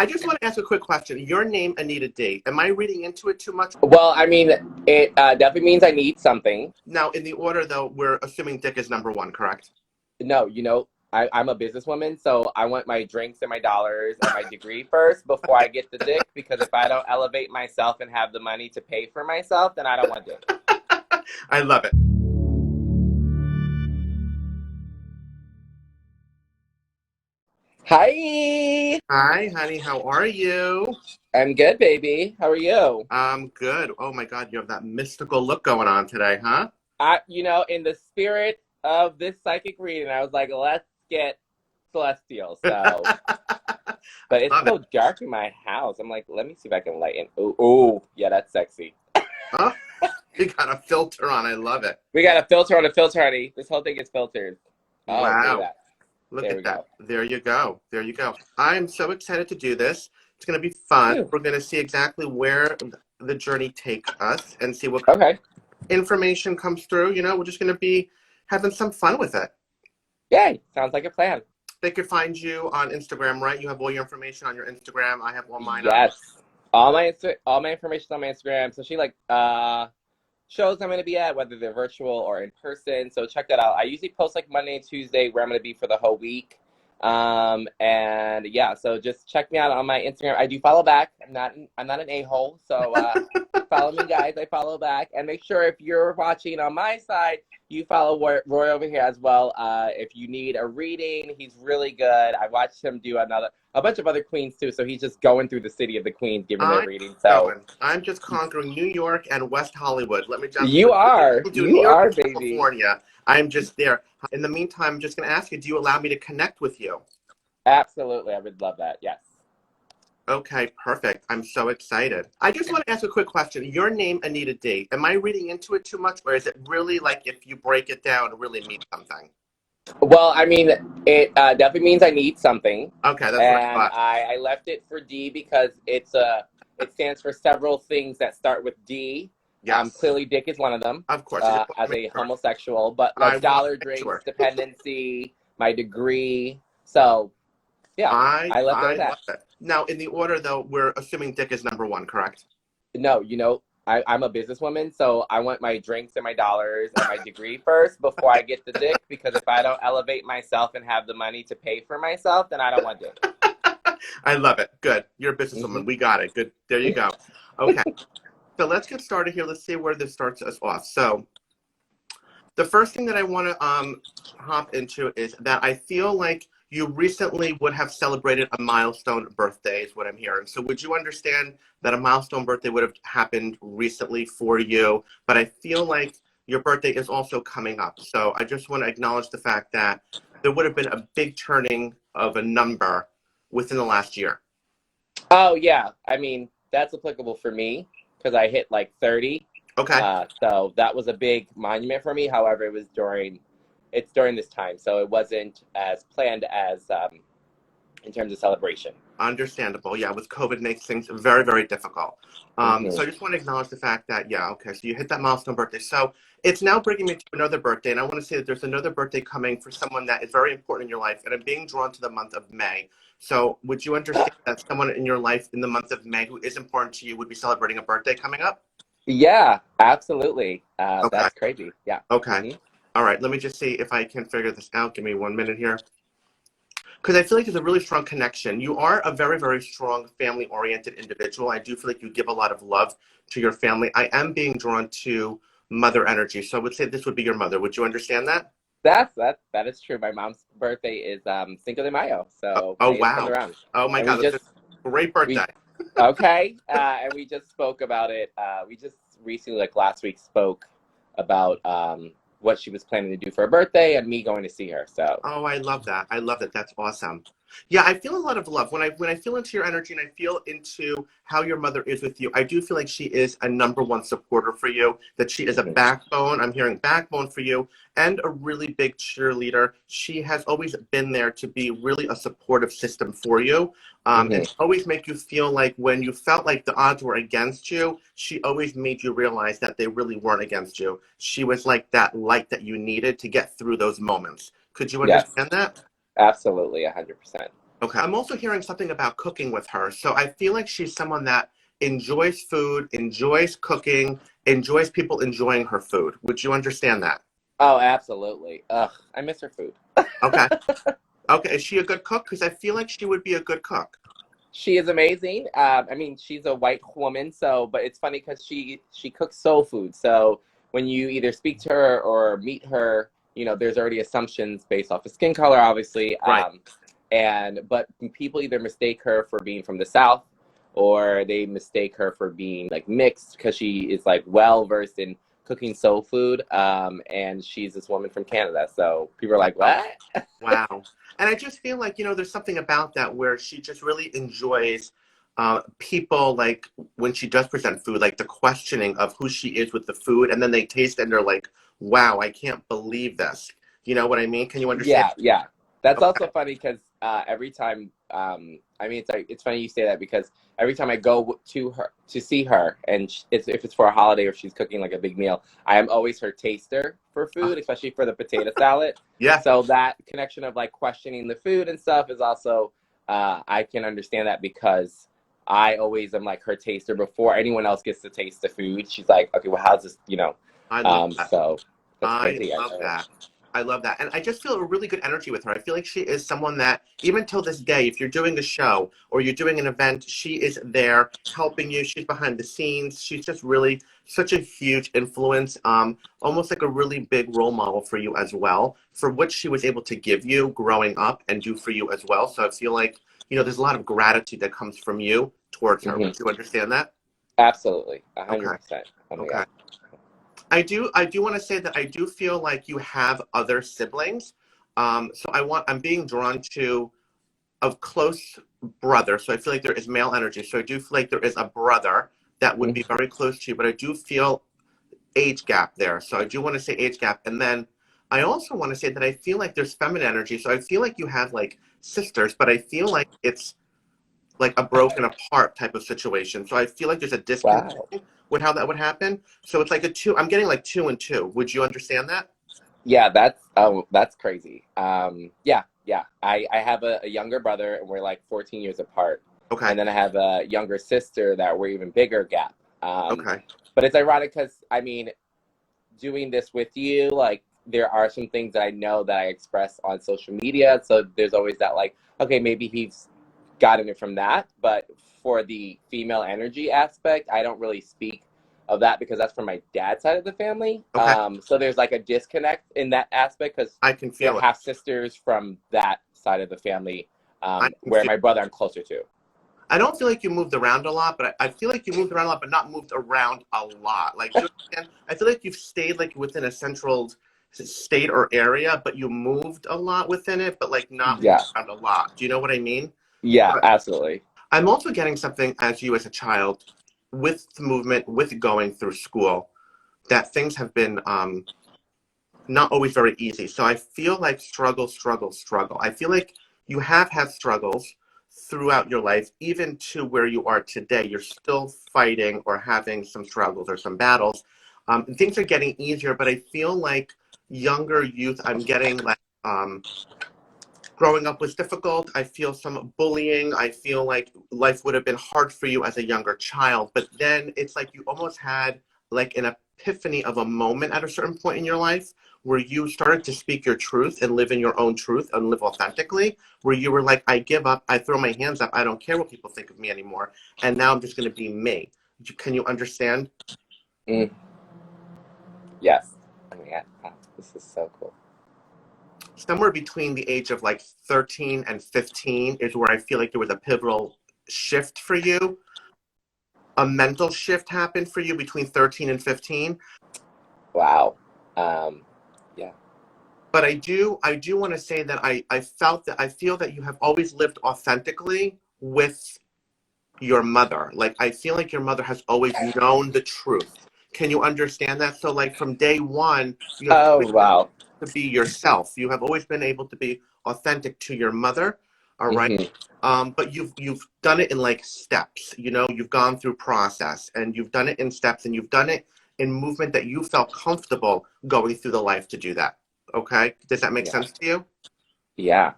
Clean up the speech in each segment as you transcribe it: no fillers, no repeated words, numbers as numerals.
I just want to ask a quick question. Your name, Anita D. Am I reading into it too much? Well, I mean, it definitely means I need something. Now, in the order, though, we're assuming dick is number one, correct? No, I'm a businesswoman, so I want my drinks and my dollars and my degree first before I get the dick, because if I don't elevate myself and have the money to pay for myself, then I don't want dick. I love it. Hi! Hi, honey. How are you? I'm good, baby. How are you? I'm good. Oh, my God. You have that mystical look going on today, huh? In the spirit of this psychic reading, I was like, let's get celestial. So, but it's so dark in my house. I'm like, let me see if I can lighten. Oh, yeah, that's sexy. Huh? You got a filter on. I love it. We got a filter on a filter, honey. This whole thing is filtered. Oh, wow. Look at that. There you go. There you go. I'm so excited to do this. It's going to be fun. We're going to see exactly where the journey takes us and see what information comes through. We're just going to be having some fun with it. Yay. Sounds like a plan. They could find you on Instagram, right? You have all your information on your Instagram. I have all mine. Yes. All my information on my Instagram. Especially shows I'm going to be at, whether they're virtual or in person. So check that out. I usually post Monday and Tuesday where I'm going to be for the whole week. And yeah, so just check me out on my Instagram. I do follow back. I'm not an a-hole. So follow me, guys. I follow back. And make sure if you're watching on my side, you follow Roy over here as well. If you need a reading, he's really good. I watched him do a bunch of other queens too. So he's just going through the city of the queens, giving their reading. So I'm just conquering New York and West Hollywood. Let me just you are, baby. California. I'm just there. In the meantime, I'm just going to ask you, do you allow me to connect with you? Absolutely. I would love that. Yes. Okay, perfect. I'm so excited. I just want to ask a quick question. Your name, Anita D. Am I reading into it too much, or is it really if you break it down, it really means something? Well, I mean, it definitely means I need something. Okay, that's and what I left it for D because it stands for several things that start with D. Yes. Clearly, dick is one of them. Of course. As a homosexual, but dollar, drinks, dependency, my degree. So, yeah, I left it at that. Now, in the order, though, we're assuming dick is number one, correct? No, I'm a businesswoman, so I want my drinks and my dollars and my degree first before I get the dick, because if I don't elevate myself and have the money to pay for myself, then I don't want dick. I love it. Good. You're a businesswoman. We got it. Good. There you go. Okay. So let's get started here. Let's see where this starts us off. So the first thing that I want to hop into is that I feel like you recently would have celebrated a milestone birthday is what I'm hearing. So would you understand that a milestone birthday would have happened recently for you? But I feel like your birthday is also coming up. So I just want to acknowledge the fact that there would have been a big turning of a number within the last year. Oh, yeah. I mean, that's applicable for me because I hit 30. Okay. So that was a big monument for me. However, it's during this time, so it wasn't as planned as in terms of celebration. Understandable. Yeah, with COVID makes things very, very difficult. So I just want to acknowledge the fact that, so you hit that milestone birthday. So it's now bringing me to another birthday, and I want to say that there's another birthday coming for someone that is very important in your life, and I'm being drawn to the month of May. So would you understand that someone in your life in the month of May who is important to you would be celebrating a birthday coming up? Yeah, absolutely. That's crazy. Yeah. Okay. All right, let me just see if I can figure this out. Give me 1 minute here. Because I feel like there's a really strong connection. You are a very, very strong family-oriented individual. I do feel like you give a lot of love to your family. I am being drawn to mother energy. So I would say this would be your mother. Would you understand that? That is true. My mom's birthday is Cinco de Mayo. So oh wow. Oh my God, that's a great birthday. Okay. And we just spoke about it. We just recently, last week, spoke about what she was planning to do for her birthday and me going to see her. So I love that. I love that. That's awesome. Yeah, I feel a lot of love when I feel into your energy and I feel into how your mother is with you. I do feel like she is a number one supporter for you, that she is a backbone. I'm hearing backbone for you, and a really big cheerleader. She has always been there to be really a supportive system for you, and always make you feel like when you felt like the odds were against you, she always made you realize that they really weren't against you. She was like that light that you needed to get through those moments. Could you understand that? Absolutely, 100%. Okay. I'm also hearing something about cooking with her. So I feel like she's someone that enjoys food, enjoys cooking, enjoys people enjoying her food. Would you understand that? Oh, absolutely. Ugh, I miss her food. Okay. Okay. Is she a good cook? Because I feel like she would be a good cook. She is amazing. I mean, she's a white woman, so but it's funny because she cooks soul food. So when you either speak to her or meet her, you know, there's already assumptions based off of skin color, obviously. Right. And but people either mistake her for being from the South, or they mistake her for being like mixed because she is like well versed in cooking soul food. And she's this woman from Canada, so people are like, Wow. "What?" Wow. And I just feel like, there's something about that where she just really enjoys people, like when she does present food, like the questioning of who she is with the food. And then they taste it and they're like, wow, I can't believe this. You know what I mean? Can you understand? Yeah, yeah. That's Okay. also funny because every time, I mean, it's funny you say that because every time I go to her to see her, and if it's for a holiday or she's cooking like a big meal, I am always her taster for food, especially for the potato salad. Yeah. So that connection of like questioning the food and stuff is also, I can understand that because I always am like her taster before anyone else gets to taste the food. She's like, okay, well, how's this, you know? I love that. So that's I crazy. love that. I love that. And I just feel a really good energy with her. I feel like she is someone that, even till this day, if you're doing a show or you're doing an event, she is there helping you. She's behind the scenes. She's just really such a huge influence, almost like a really big role model for you as well, for what she was able to give you growing up and do for you as well. So I feel like, there's a lot of gratitude that comes from you towards her. Mm-hmm. Would you understand that? Absolutely, Okay. 100%. Oh my Okay. god. I do want to say that I do feel like you have other siblings. So I'm being drawn to a close brother. So I feel like there is male energy. So I do feel like there is a brother that would be Mhm. very close to you, but I do feel age gap there. So I do want to say age gap. And then I also want to say that I feel like there's feminine energy. So I feel like you have like sisters, but I feel like it's like a broken apart type of situation. So I feel like there's a disconnect Wow. with how that would happen. So it's like a two. I'm getting like 2 and 2. Would you understand that? Yeah, that's crazy. Yeah, yeah. I have a younger brother and we're like 14 years apart. Okay. And then I have a younger sister that we're even bigger gap. Okay. But it's ironic because I mean, doing this with you, like there are some things that I know that I express on social media. So there's always that like, okay, maybe he's gotten it from that. But for the female energy aspect, I don't really speak of that because that's from my dad's side of the family. Okay. So there's like a disconnect in that aspect because I can they're feel it. half sisters from that side of the family, I can where feel. my brother I'm closer to. I don't feel like you moved around a lot, but I feel like you moved around a lot, but not moved around a lot. Like, do you understand? I feel like you've stayed like within a central state or area, but you moved a lot within it, but like not moved Yeah, around a lot. Do you know what I mean? yeah, But absolutely. I'm also getting something as you as a child with the movement, with going through school, that things have been not always very easy. So I feel like struggle, struggle, struggle. I feel like you have had struggles throughout your life, even to where you are today. You're still fighting or having some struggles or some battles. Things are getting easier, but I feel like younger youth, I'm getting like growing up was difficult. I feel some bullying. I feel like life would have been hard for you as a younger child. But then it's like you almost had like an epiphany of a moment at a certain point in your life where you started to speak your truth and live in your own truth and live authentically, where you were like, I give up. I throw my hands up. I don't care what people think of me anymore. And now I'm just going to be me. Can you understand? Mm, yes. Oh my god, wow, this is so cool. Somewhere between the age of like 13 and 15 is where I feel like there was a pivotal shift for you. A mental shift happened for you between 13 and 15. Wow. Yeah. But I do want to say that I feel that you have always lived authentically with your mother. Like I feel like your mother has always known the truth. Can you understand that? So like from day one, you have Oh always been wow. able to be yourself. You have always been able to be authentic to your mother. All right. Hmm. But you've done it in like steps. You've gone through process and you've done it in steps and you've done it in movement that you felt comfortable going through the life to do that. Okay, does that make Yeah. sense to you? Yeah.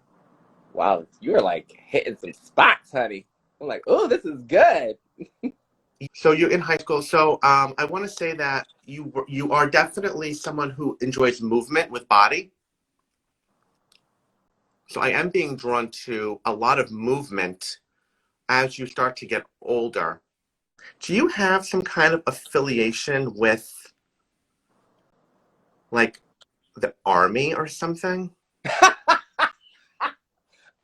Wow, you're like hitting some spots, honey. I'm like, oh, this is good. So you're in high school. So I want to say that you are definitely someone who enjoys movement with body. So I am being drawn to a lot of movement as you start to get older. Do you have some kind of affiliation with like the army or something?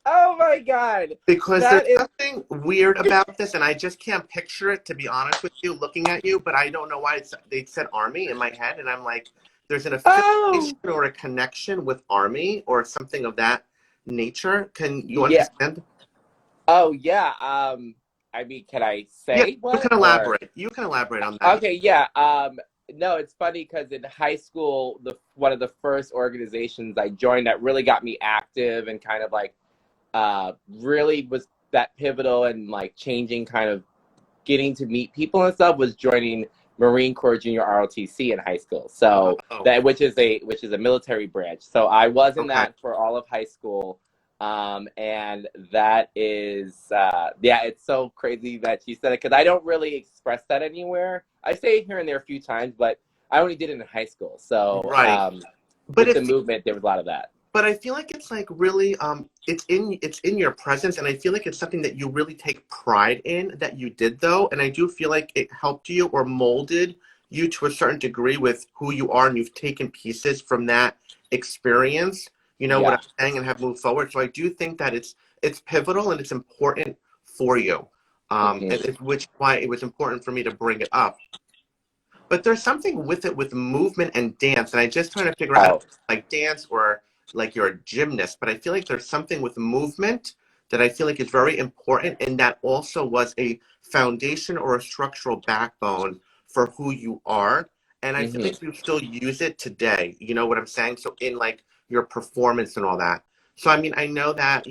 Oh my God. Because there's That is, something weird about this, and I just can't picture it, to be honest with you, looking at you, but I don't know why they said army in my head, and I'm like, there's an affiliation oh, or a connection with army or something of that nature. Can you yeah. understand? Oh, yeah. I mean, can I Yeah, say you what can or? elaborate. You can elaborate on that. Okay, yeah. No, it's funny because in high school, the one of the first organizations I joined that really got me active and kind of like really was that pivotal and like changing kind of getting to meet people and stuff was joining Marine Corps Junior ROTC in high school. So Oh, that which is a military branch. So I was in okay. that for all of high school. And that is yeah, it's so crazy that you said it because I don't really express that anywhere. I say it here and there a few times, but I only did it in high school. So Right. But with the if movement, there was a lot of that. but I feel like it's like really it's in your presence, and I feel like it's something that you really take pride in that you did though, and I do feel like it helped you or molded you to a certain degree with who you are, and you've taken pieces from that experience, you know what Yeah. I'm saying, and have moved forward. So I do think that it's pivotal and it's important for you, Hmm. and which why it was important for me to bring it up. But there's something with it with movement and dance, and I just trying to figure out Oh. like dance or like you're a gymnast, but I feel like there's something with movement that I feel like is very important, and that also was a foundation or a structural backbone for who you are. And I feel Hmm. like you still use it today. You know what I'm saying? So in like your performance and all that. So I mean, I know that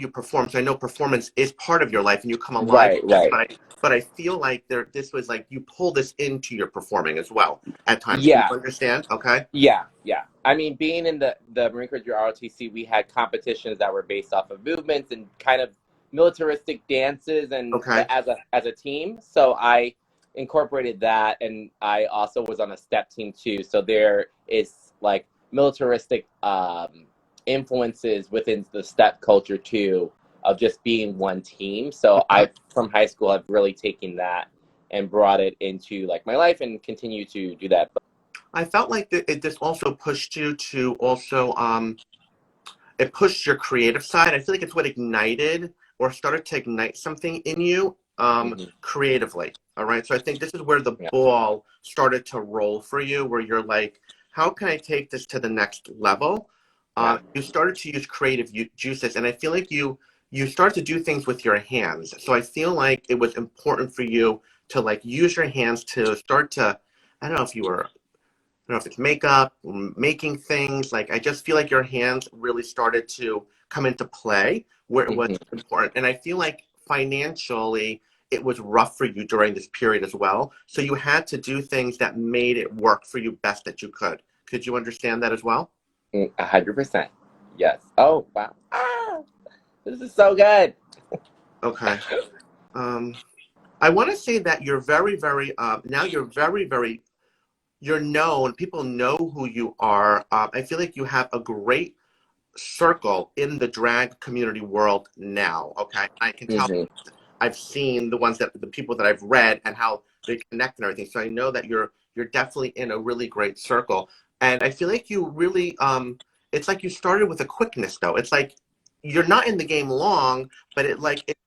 you perform, so I know performance is part of your life, and you come alive Right. with this. Right. But I feel like this was like you pull this into your performing as well at times. Do you Yeah. understand? Okay. Yeah, yeah. I mean, being in the Marine Corps ROTC, we had competitions that were based off of movements and kind of militaristic dances, and Okay. as a team. So I incorporated that, and I also was on a step team too. So there is like militaristic influences within the step culture too, of just being one team. So Okay. I, from high school, I've really taken that and brought it into like my life and continue to do that. I felt like this also pushed you to also it pushed your creative side. I feel like it's what ignited or started to ignite something in you Mhm. creatively. All right. So I think this is where the Yeah. ball started to roll for you, where you're like, how can I take this to the next level? Yeah. You started to use creative juices, and I feel like you started to do things with your hands. So I feel like it was important for you to like use your hands to start to. I don't know if you were don't know if it's makeup, making things. Like I just feel like your hands really started to come into play where it was Hmm. important. And I feel like financially it was rough for you during this period as well. So you had to do things that made it work for you best that you could. Could you understand that as well? 100%. Yes. Oh, wow. Ah, this is so good. Okay. Um, I want to say that you're very, very, now you're very, very, you're known. People know who you are. I feel like you have a great circle in the drag community world now. Okay, I can tell. Hmm. I've seen the people that I've read and how they connect and everything. So I know that you're definitely in a really great circle. And I feel like you really it's like you started with a quickness though. It's like you're not in the game long, but it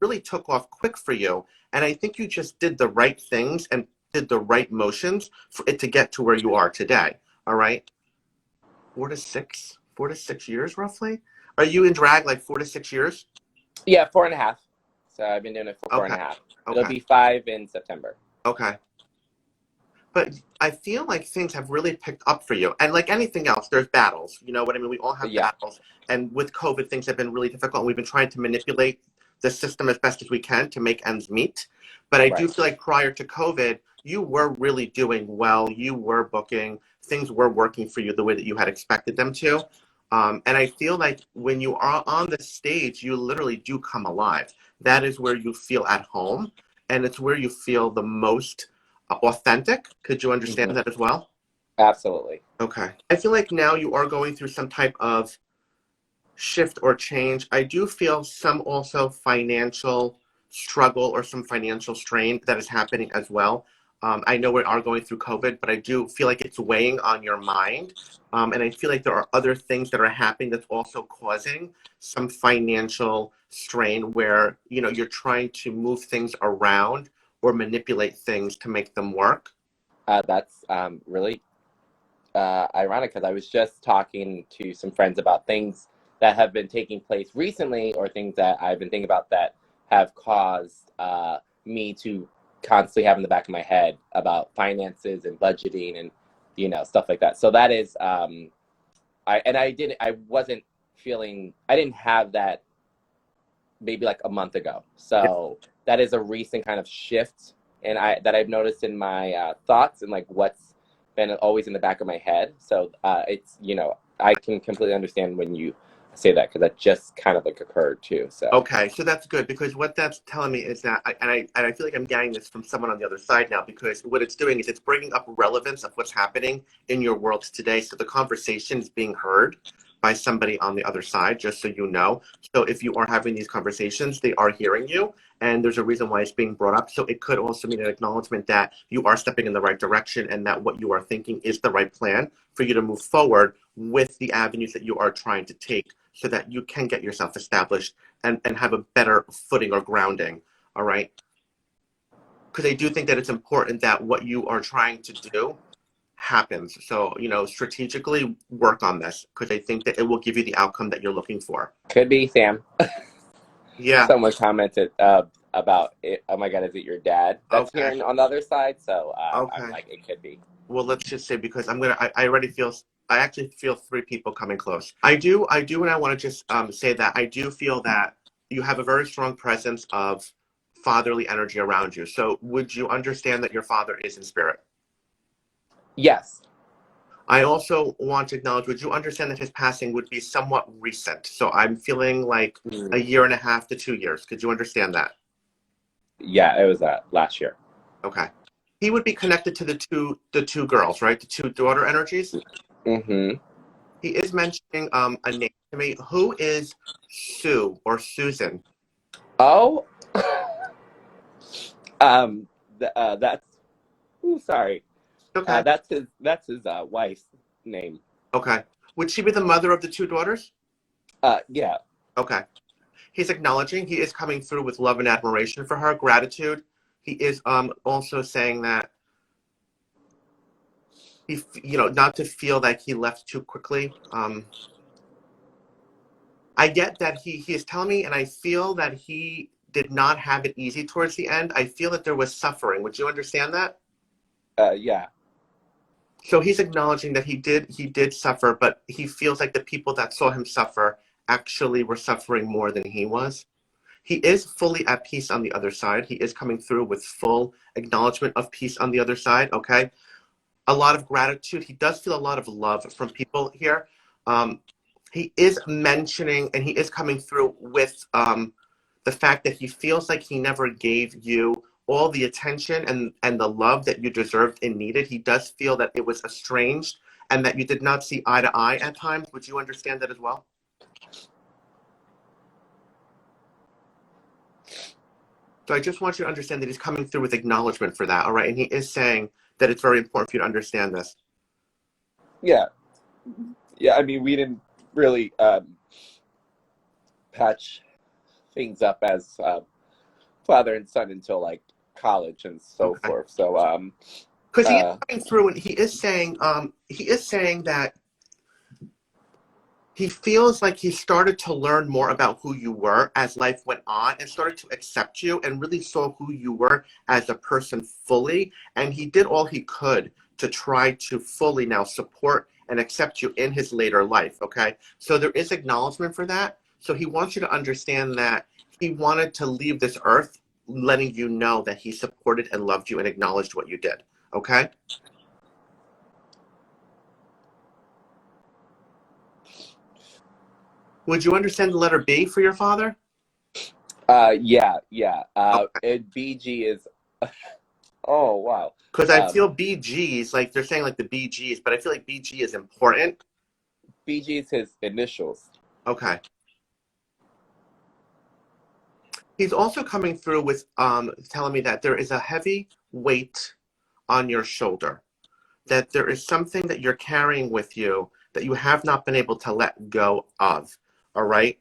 really took off quick for you. And I think you just did the right things and did the right motions for it to get to where you are today. All right. 4 to 6 years roughly. Are you in drag like 4 to 6 years? Yeah, 4.5. So I've been doing it for four and Okay. a half. It'll Okay. be 5 in September. Okay. But I feel like things have really picked up for you. And like anything else, there's battles. You know what I mean? We all have Yeah. battles. And with COVID, things have been really difficult. And we've been trying to manipulate the system as best as we can to make ends meet. But I do Right. feel like prior to COVID, you were really doing well. You were booking. Things were working for you the way that you had expected them to. And I feel like when you are on the stage, you literally do come alive. That is where you feel at home, and it's where you feel the most authentic. Could you understand that as well? Absolutely. Okay. I feel like now you are going through some type of shift or change. I do feel some also financial struggle or some financial strain that is happening as well. I know we are going through COVID, but I do feel like it's weighing on your mind. And I feel like there are other things that are happening that's also causing some financial strain where, you know, you're trying to move things around or manipulate things to make them work. That's really ironic because I was just talking to some friends about things that have been taking place recently or things that I've been thinking about that have caused me to constantly have in the back of my head about finances and budgeting and, you know, stuff like that. So that is, I didn't have that maybe like a month ago. So that is a recent kind of shift that I've noticed in my thoughts and like what's been always in the back of my head. So it's, you know, I can completely understand when you say that because that just kind of like occurred too. So Okay, so that's good because what that's telling me is that, I feel like I'm getting this from someone on the other side now because what it's doing is it's bringing up relevance of what's happening in your world today. So the conversation is being heard by somebody on the other side, just so you know. So if you are having these conversations, they are hearing you, and there's a reason why it's being brought up. So it could also mean an acknowledgement that you are stepping in the right direction and that what you are thinking is the right plan for you to move forward with the avenues that you are trying to take so that you can get yourself established and have a better footing or grounding, all right? Because I do think that it's important that what you are trying to do happens. So, you know, strategically work on this because I think that it will give you the outcome that you're looking for. could be Sam. Yeah. Someone commented about it. Oh my God, is it your dad that's Okay. here on the other side? So I'm Okay. like, it could be. Well, let's just say because I already feel, I actually feel three people coming close. I do, and I want to just say that I do feel that you have a very strong presence of fatherly energy around you. So would you understand that your father is in spirit? Yes. I also want to acknowledge, would you understand that his passing would be somewhat recent? So I'm feeling like a year and a half to 2 years. Could you understand that? Yeah, it was last year. Okay. He would be connected to the two girls, right? The two daughter energies. Mm-hmm. He is mentioning a name to me. Who is Sue or Susan? Oh, that's. Ooh, sorry. Okay. That's his wife's name. Okay. Would she be the mother of the two daughters? Yeah. Okay. He's acknowledging, he is coming through with love and admiration for her, gratitude. He is also saying that not to feel like he left too quickly. I get that he is telling me, and I feel that he did not have it easy towards the end. I feel that there was suffering. Would you understand that? Yeah. So he's acknowledging that he did suffer, but he feels like the people that saw him suffer actually were suffering more than he was. He is fully at peace on the other side. He is coming through with full acknowledgement of peace on the other side. Okay. A lot of gratitude. He does feel a lot of love from people here. He is mentioning and he is coming through with the fact that he feels like he never gave you all the attention and the love that you deserved and needed. He does feel that it was estranged and that you did not see eye to eye at times. Would you understand that as well? So I just want you to understand that he's coming through with acknowledgement for that, all right? And he is saying that it's very important for you to understand this. Yeah. Yeah. I mean, we didn't really patch things up as father and son until like college and so Okay. forth. So Because he is coming through and he is saying that he feels like he started to learn more about who you were as life went on and started to accept you and really saw who you were as a person fully. And he did all he could to try to fully now support and accept you in his later life. Okay. So there is acknowledgement for that. So he wants you to understand that he wanted to leave this earth letting you know that he supported and loved you and acknowledged what you did. Okay. Would you understand the letter B for your father? Yeah. Okay. And BG is. Oh wow. Because I feel BGs, like they're saying like the BGs, but I feel like BG is important. BG is his initials. Okay. He's also coming through with telling me that there is a heavy weight on your shoulder, that there is something that you're carrying with you that you have not been able to let go of. All right.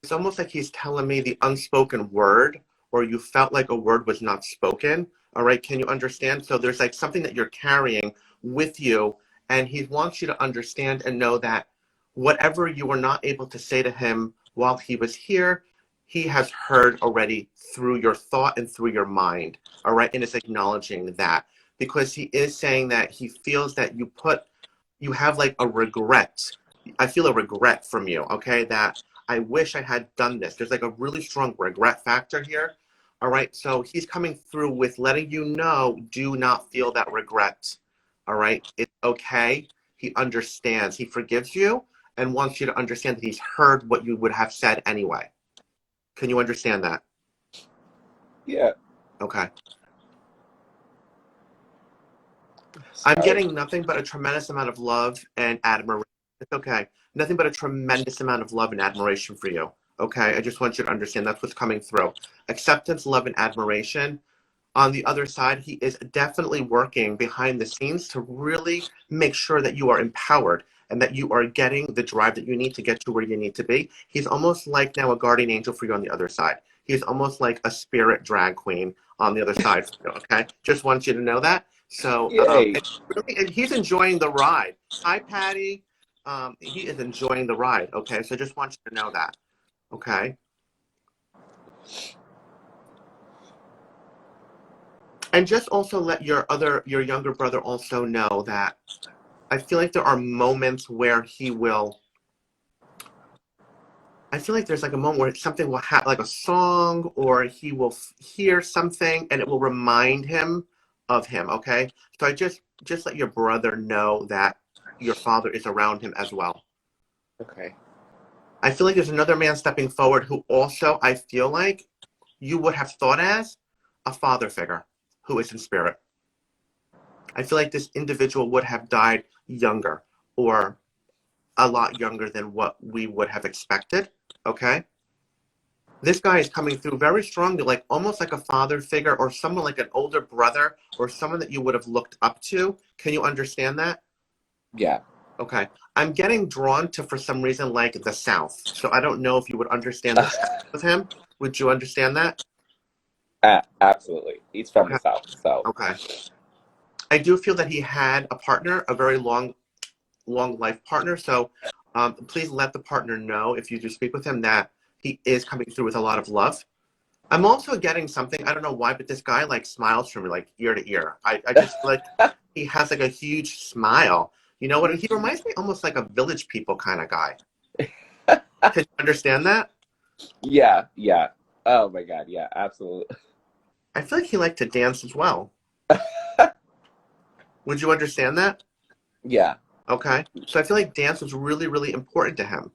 It's almost like he's telling me the unspoken word, or you felt like a word was not spoken. All right. Can you understand? So there's like something that you're carrying with you, and he wants you to understand and know that whatever you were not able to say to him while he was here, he has heard already through your thought and through your mind. All right. And it's acknowledging that, because he is saying that he feels that you have like a regret. I feel a regret from you. Okay. That I wish I had done this. There's like a really strong regret factor here. All right. So he's coming through with letting you know, do not feel that regret. All right. It's okay. He understands. He forgives you and wants you to understand that he's heard what you would have said anyway. Can you understand that? Yeah. Okay. Sorry. I'm getting nothing but a tremendous amount of love and admiration. It's okay. Nothing but a tremendous amount of love and admiration for you. Okay. I just want you to understand that's what's coming through. Acceptance, love, and admiration. On the other side, he is definitely working behind the scenes to really make sure that you are empowered and that you are getting the drive that you need to get to where you need to be. He's almost like now a guardian angel for you on the other side. He's almost like a spirit drag queen on the other side for you, okay? Just want you to know that. So, Yay. and he's enjoying the ride. Hi, Patty. He is enjoying the ride, okay? So I just want you to know that, okay? And just also let your younger brother also know that I feel like there are moments where I feel like there's like a moment where something will happen, like a song, or he will hear something and it will remind him of him, okay? So I just let your brother know that your father is around him as well. Okay. I feel like there's another man stepping forward who also, I feel like, you would have thought as a father figure who is in spirit. I feel like this individual would have died younger, or a lot younger than what we would have expected, okay? This guy is coming through very strongly, like almost like a father figure or someone like an older brother or someone that you would have looked up to. Can you understand that? Yeah. Okay. I'm getting drawn to, for some reason, like the South. So I don't know if you would understand the South with him. Would you understand that? Absolutely. He's from Okay. the South, so. Okay. I do feel that he had a partner, a very long life partner. So please let the partner know, if you do speak with him, that he is coming through with a lot of love. I'm also getting something, I don't know why, but this guy like smiles from me like ear to ear. I just feel like he has like a huge smile. You know what? He reminds me almost like a Village People kind of guy. Can you understand that? Yeah. Oh my God. Yeah, absolutely. I feel like he liked to dance as well. Would you understand that? Yeah. Okay. So I feel like dance was really, really important to him.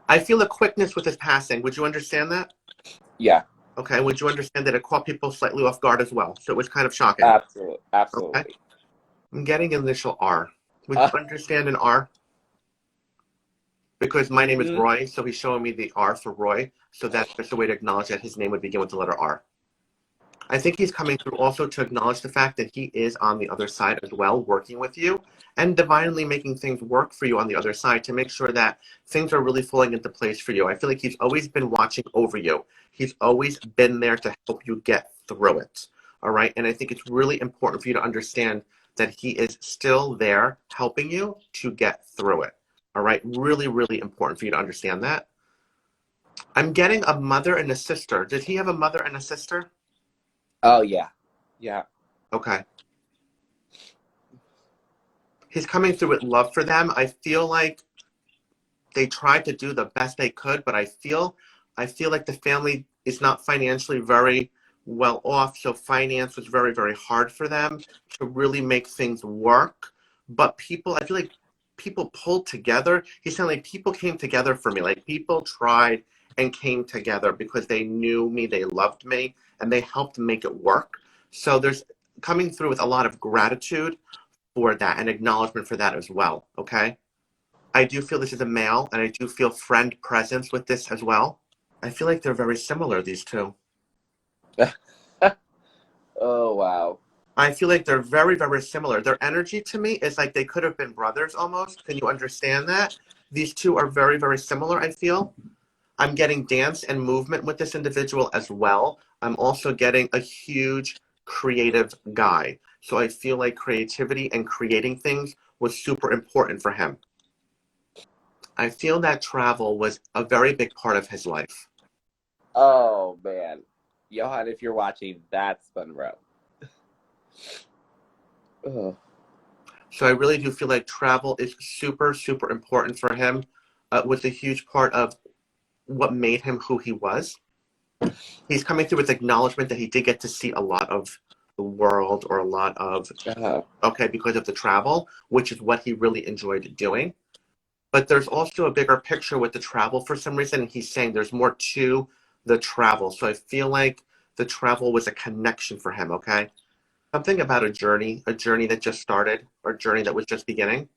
I feel a quickness with his passing. Would you understand that? Yeah. Okay. Would you understand that it caught people slightly off guard as well? So it was kind of shocking. Absolutely. Okay. Absolutely. I'm getting initial R. Would you understand an R? Because my name is Roy, so he's showing me the R for Roy. So that's just a way to acknowledge that his name would begin with the letter R. I think he's coming through also to acknowledge the fact that he is on the other side as well, working with you and divinely making things work for you on the other side to make sure that things are really falling into place for you. I feel like he's always been watching over you. He's always been there to help you get through it. All right. And I think it's really important for you to understand that he is still there helping you to get through it. All right. Really, really important for you to understand that. I'm getting a mother and a sister. Did he have a mother and a sister? Oh yeah. Yeah. Okay. He's coming through with love for them. I feel like they tried to do the best they could, but I feel like the family is not financially very well off, so finance was very, very hard for them to really make things work. But people, I feel like people pulled together. He's saying like people came together for me. Like people tried and came together because they knew me, they loved me, and they helped make it work. So there's coming through with a lot of gratitude for that and acknowledgement for that as well. Okay. I do feel this is a male, and I do feel friend presence with this as well. I feel like they're very similar, these two. Oh, wow. I feel like they're very, very similar. Their energy to me is like they could have been brothers almost. Can you understand that? These two are very, very similar, I feel. I'm getting dance and movement with this individual as well. I'm also getting a huge creative guy. So I feel like creativity and creating things was super important for him. I feel that travel was a very big part of his life. Oh, man. Johan, if you're watching, that's Monroe. Ugh. So I really do feel like travel is super, super important for him. Was a huge part of what made him who he was. He's coming through with acknowledgement that he did get to see a lot of the world or a lot of, okay, because of the travel, which is what he really enjoyed doing. But there's also a bigger picture with the travel for some reason. And he's saying there's more to the travel. So I feel like the travel was a connection for him, okay? Something about a journey that just started or a journey that was just beginning.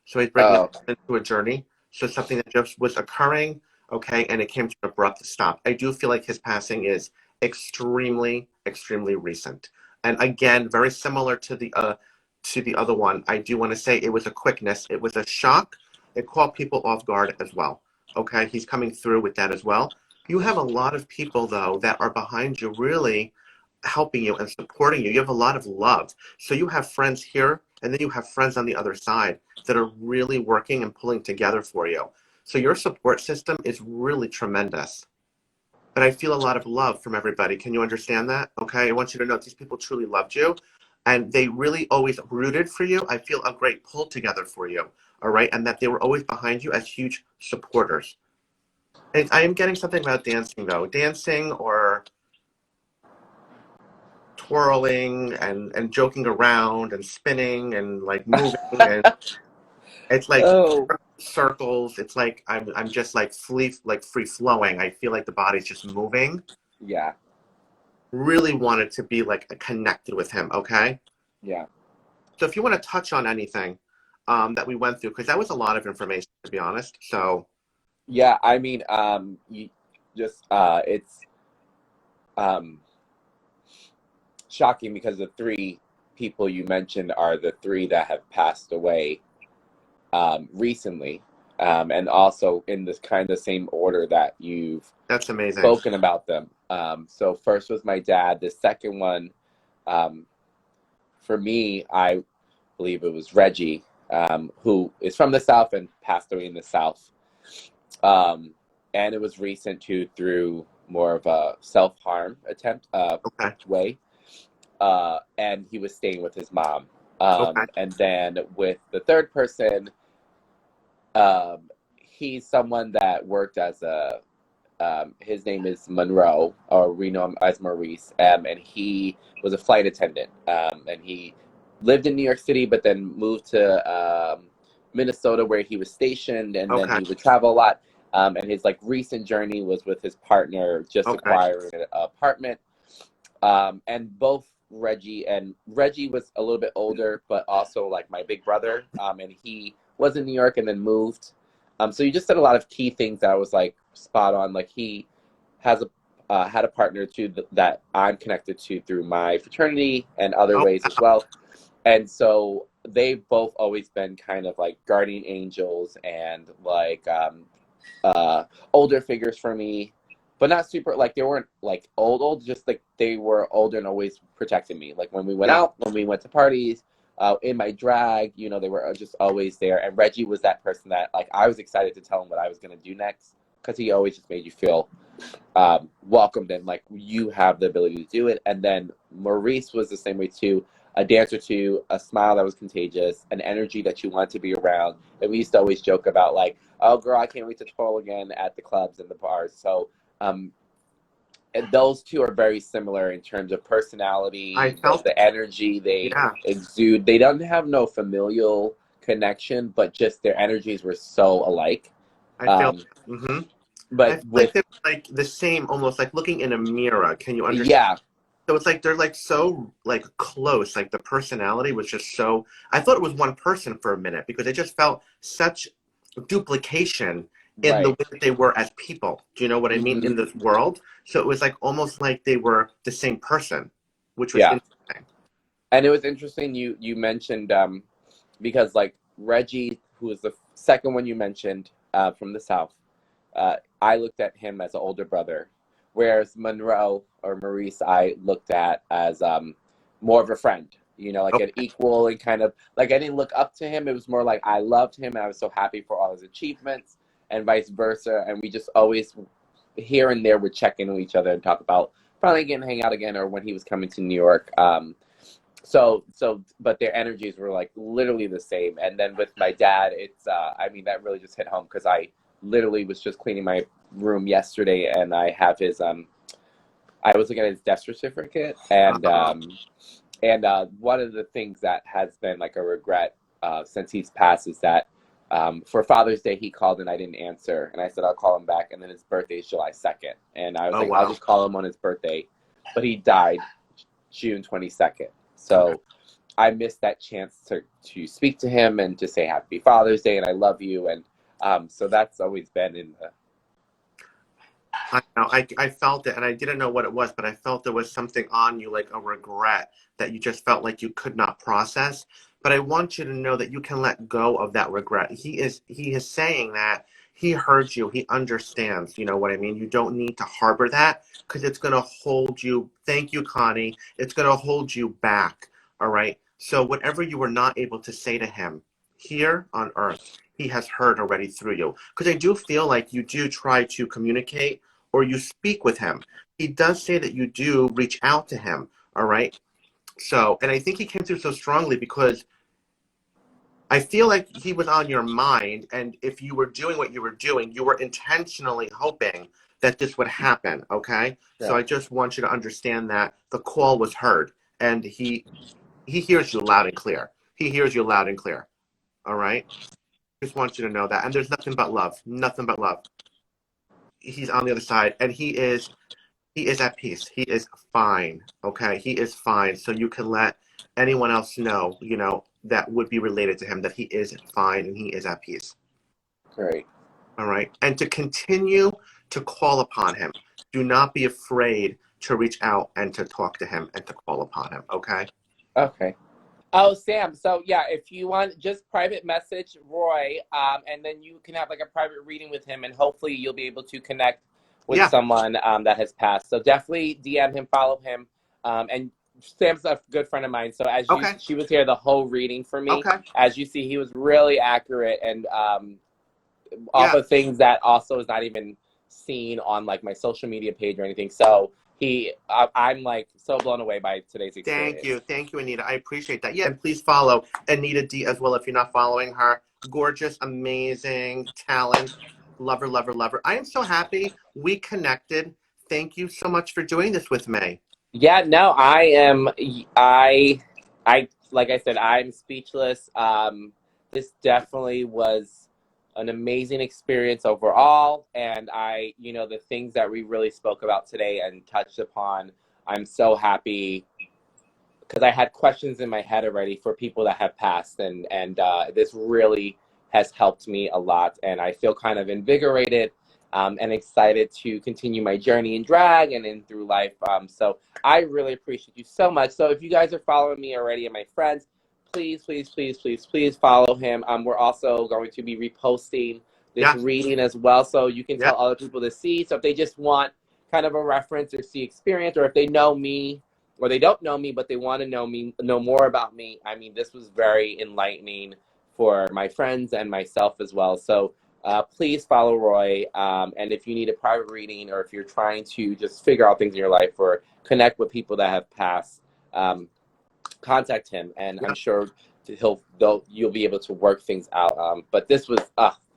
So he's breaking Oh, up into a journey. So something that just was occurring, okay, and it came to an abrupt stop. I do feel like his passing is extremely, extremely recent. And again, very similar to the other one. I do want to say it was a quickness. It was a shock. It caught people off guard as well. Okay, he's coming through with that as well. You have a lot of people though that are behind you, really helping you and supporting you. You have a lot of love. So you have friends here, and then you have friends on the other side that are really working and pulling together for you. So your support system is really tremendous. But I feel a lot of love from everybody. Can you understand that? Okay, I want you to know these people truly loved you, and they really always rooted for you. I feel a great pull together for you, all right, and that they were always behind you as huge supporters. And I am getting something about dancing, though. Dancing or twirling and joking around and spinning and like moving, and it's like oh, circles. It's like I'm just like free flowing. I feel like the body's just moving. yeah, Really wanted to be like connected with him. Okay, yeah. so if you want to touch on anything that we went through, because that was a lot of information to be honest. So Yeah, I mean, you just, it's um, shocking because the three people you mentioned are the three that have passed away recently, and also in this kind of same order that you've that's amazing. spoken about them. So first was my dad. The second one, um, for me, I believe it was Reggie, who is from the South and passed away in the South. And it was recent too through more of a self-harm attempt Okay. way. And he was staying with his mom. Okay. And then with the third person, he's someone that worked as a, his name is Monroe, or we know him as Maurice, and he was a flight attendant. And he lived in New York City, but then moved to Minnesota where he was stationed, and then Okay. he would travel a lot. And his like recent journey was with his partner, just Okay. acquiring an apartment. And both Reggie was a little bit older, but also like my big brother. And he was in New York and then moved. So you just said a lot of key things that I was like spot on. Like he has had a partner too that I'm connected to through my fraternity and other Oh, ways as well. And so they've both always been kind of like guardian angels and like older figures for me, but not super like they weren't like old, just like they were older and always protecting me. Like when we went yeah. out, when we went to parties, in my drag, you know, they were just always there. And Reggie was that person that like I was excited to tell him what I was going to do next because he always just made you feel welcomed and like you have the ability to do it. And then Maurice was the same way too. A dance or two, a smile that was contagious, an energy that you want to be around. And we used to always joke about like, oh girl, I can't wait to twirl again at the clubs and the bars. So and those two are very similar in terms of personality, I felt the energy they yeah. exude. They don't have no familial connection, but just their energies were so alike. I feel. Um, Hmm. I but feel like with, they're like the same, almost like looking in a mirror. Can you understand? yeah, So it's like they're like so like close. Like the personality was just so. I thought it was one person for a minute because it just felt such duplication in the right. way that they were as people. Do you know what I mean? Hmm. In this world, so it was like almost like they were the same person, which was Yeah. interesting. And it was interesting you mentioned because like Reggie, who was the second one you mentioned from the South, I looked at him as an older brother, whereas Monroe or Maurice I looked at as more of a friend. You know, like an Okay. equal and kind of like I didn't look up to him. It was more like I loved him and I was so happy for all his achievements and vice versa. And we just always here and there would check in with each other and talk about probably again hang out again or when he was coming to New York. But their energies were like literally the same. And then with my dad, it's, I mean, that really just hit home because I literally was just cleaning my room yesterday and I have his, I was looking at his death certificate Uh-huh. and one of the things that has been like a regret since he's passed is that for Father's Day, he called and I didn't answer. And I said, I'll call him back. And then his birthday is July 2nd. And I was Oh like, I'll wow. just call him on his birthday. But he died June 22nd. Okay. So I missed that chance to speak to him and to say Happy Father's Day and I love you. And so that's always been in the. I know. I felt it, and I didn't know what it was, but I felt there was something on you, like a regret that you just felt like you could not process. But I want you to know that you can let go of that regret. He is saying that he heard you. He understands. You know what I mean? You don't need to harbor that because it's going to hold you. Thank you, Connie. It's going to hold you back. All right. So whatever you were not able to say to him here on earth, he has heard already through you. Because I do feel like you do try to communicate or you speak with him. He does say that you do reach out to him, all right? So, and I think he came through so strongly because I feel like he was on your mind, and if you were doing what you were doing, you were intentionally hoping that this would happen, okay? So Yeah. I just want you to understand that the call was heard, and he hears you loud and clear. He hears you loud and clear, all right? Just want you to know that. And there's nothing but love, nothing but love. He's on the other side, and he is at peace. He is fine. Okay. He is fine. So you can let anyone else know, that would be related to him that he is fine and he is at peace. Great. All right. And to continue to call upon him. Do not be afraid to reach out and to talk to him and to call upon him. Okay. Okay. Oh, Sam. So yeah, if you want, just private message Roy, and then you can have like a private reading with him, and hopefully you'll be able to connect with Yeah. someone that has passed. So definitely DM him, follow him, and Sam's a good friend of mine. So Okay. she was here the whole reading for me. Okay. As you see, he was really accurate and off Yeah. of things that also is not even seen on like my social media page or anything. So I'm like so blown away by today's Thank experience. you. Thank you, Anita. I appreciate that. Yeah. And please follow Anita D as well if you're not following her. Gorgeous, amazing talent. Lover, lover, lover. I am so happy we connected. Thank you so much for doing this with me. Yeah, no, I am. I like I said, I'm speechless. This definitely was an amazing experience overall, and the things that we really spoke about today and touched upon, I'm so happy because I had questions in my head already for people that have passed, and this really has helped me a lot, and I feel kind of invigorated and excited to continue my journey in drag and in through life. So I really appreciate you so much. So if you guys are following me already and my friends, please, please, please, please, please follow him. We're also going to be reposting this Yeah. reading as well, so you can Yeah. tell other people to see. So if they just want kind of a reference or see experience, or if they know me or they don't know me but they want to know more about me, I mean, this was very enlightening for my friends and myself as well. So please follow Roy, and if you need a private reading or if you're trying to just figure out things in your life or connect with people that have passed, contact him, and I'm Yeah. sure you'll be able to work things out. But this was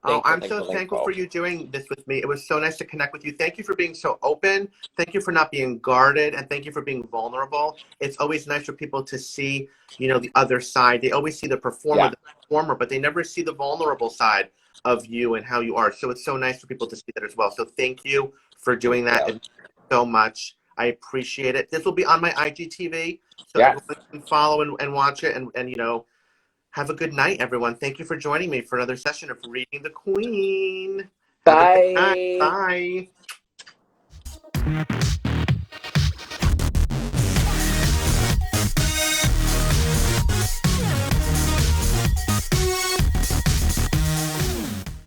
Oh, I'm Thanks so for the thankful for info. you doing this with me. It was so nice to connect with you. Thank you for being so open. Thank you for not being guarded, and thank you for being vulnerable. It's always nice for people to see, the other side. They always see Yeah. the performer, but they never see the vulnerable side of you and how you are. So it's so nice for people to see that as well. So thank you for doing that Yeah. and so much. I appreciate it. This will be on my IGTV, so Yes. everyone can follow and watch it, and have a good night, everyone. Thank you for joining me for another session of Reading the Queen. Have a good night. Bye. Bye.